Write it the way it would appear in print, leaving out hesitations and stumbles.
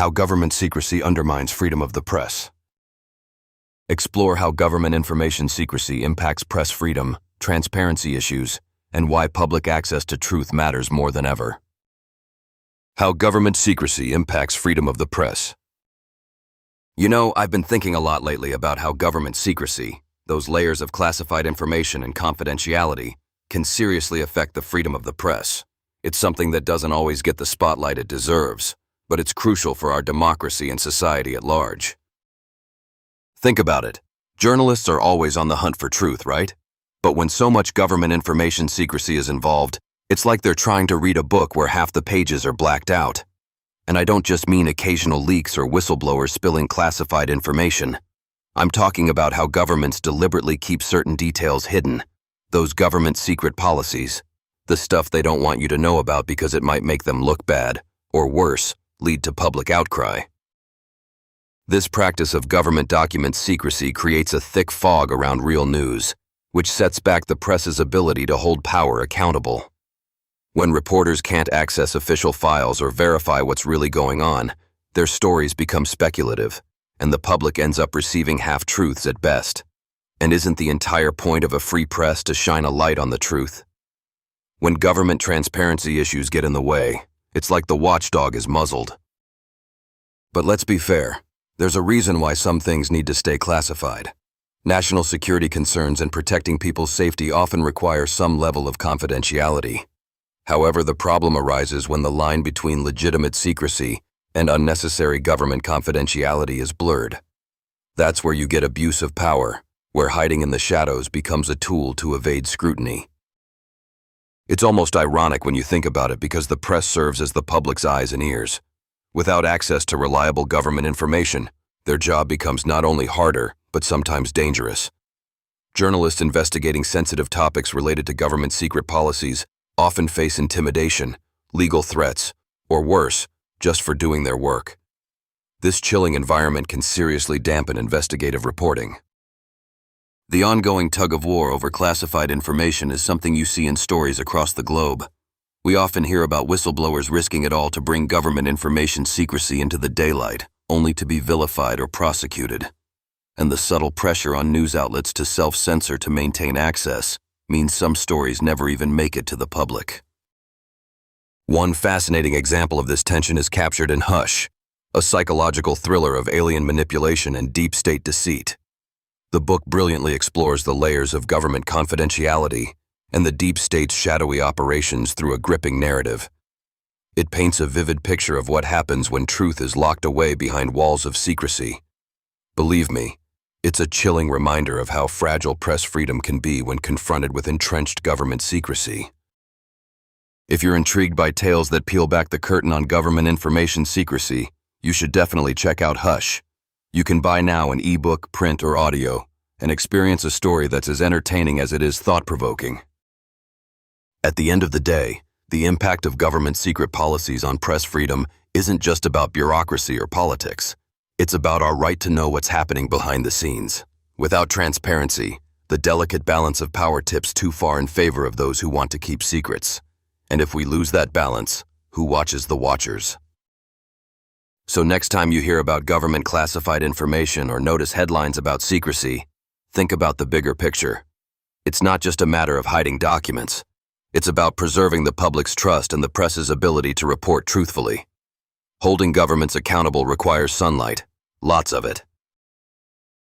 How government secrecy undermines freedom of the press. Explore how government information secrecy impacts press freedom, transparency issues, and why public access to truth matters more than ever. How government secrecy impacts freedom of the press. You know, I've been thinking a lot lately about how government secrecy, those layers of classified information and confidentiality, can seriously affect the freedom of the press. It's something that doesn't always get the spotlight it deserves, but it's crucial for our democracy and society at large. Think about it. Journalists are always on the hunt for truth, right? But when so much government information secrecy is involved, it's like they're trying to read a book where half the pages are blacked out. And I don't just mean occasional leaks or whistleblowers spilling classified information. I'm talking about how governments deliberately keep certain details hidden. Those government secret policies. The stuff they don't want you to know about because it might make them look bad, or worse, lead to public outcry. This practice of government document secrecy creates a thick fog around real news, which sets back the press's ability to hold power accountable. When reporters can't access official files or verify what's really going on, their stories become speculative, and the public ends up receiving half-truths at best. And isn't the entire point of a free press to shine a light on the truth? When government transparency issues get in the way, it's like the watchdog is muzzled. But let's be fair. There's a reason why some things need to stay classified. National security concerns and protecting people's safety often require some level of confidentiality. However, the problem arises when the line between legitimate secrecy and unnecessary government confidentiality is blurred. That's where you get abuse of power, where hiding in the shadows becomes a tool to evade scrutiny. It's almost ironic when you think about it because the press serves as the public's eyes and ears. Without access to reliable government information, their job becomes not only harder, but sometimes dangerous. Journalists investigating sensitive topics related to government secret policies often face intimidation, legal threats, or worse, just for doing their work. This chilling environment can seriously dampen investigative reporting. The ongoing tug-of-war over classified information is something you see in stories across the globe. We often hear about whistleblowers risking it all to bring government information secrecy into the daylight, only to be vilified or prosecuted. And the subtle pressure on news outlets to self-censor to maintain access means some stories never even make it to the public. One fascinating example of this tension is captured in Hush, a psychological thriller of alien manipulation and deep state deceit. The book brilliantly explores the layers of government confidentiality and the deep state's shadowy operations through a gripping narrative. It paints a vivid picture of what happens when truth is locked away behind walls of secrecy. Believe me, it's a chilling reminder of how fragile press freedom can be when confronted with entrenched government secrecy. If you're intrigued by tales that peel back the curtain on government information secrecy, you should definitely check out Hush. You can buy now an ebook, print, or audio, and experience a story that's as entertaining as it is thought-provoking. At the end of the day, the impact of government secret policies on press freedom isn't just about bureaucracy or politics. It's about our right to know what's happening behind the scenes. Without transparency, the delicate balance of power tips too far in favor of those who want to keep secrets. And if we lose that balance, who watches the watchers? So next time you hear about government classified information or notice headlines about secrecy, think about the bigger picture. It's not just a matter of hiding documents. It's about preserving the public's trust and the press's ability to report truthfully. Holding governments accountable requires sunlight, lots of it.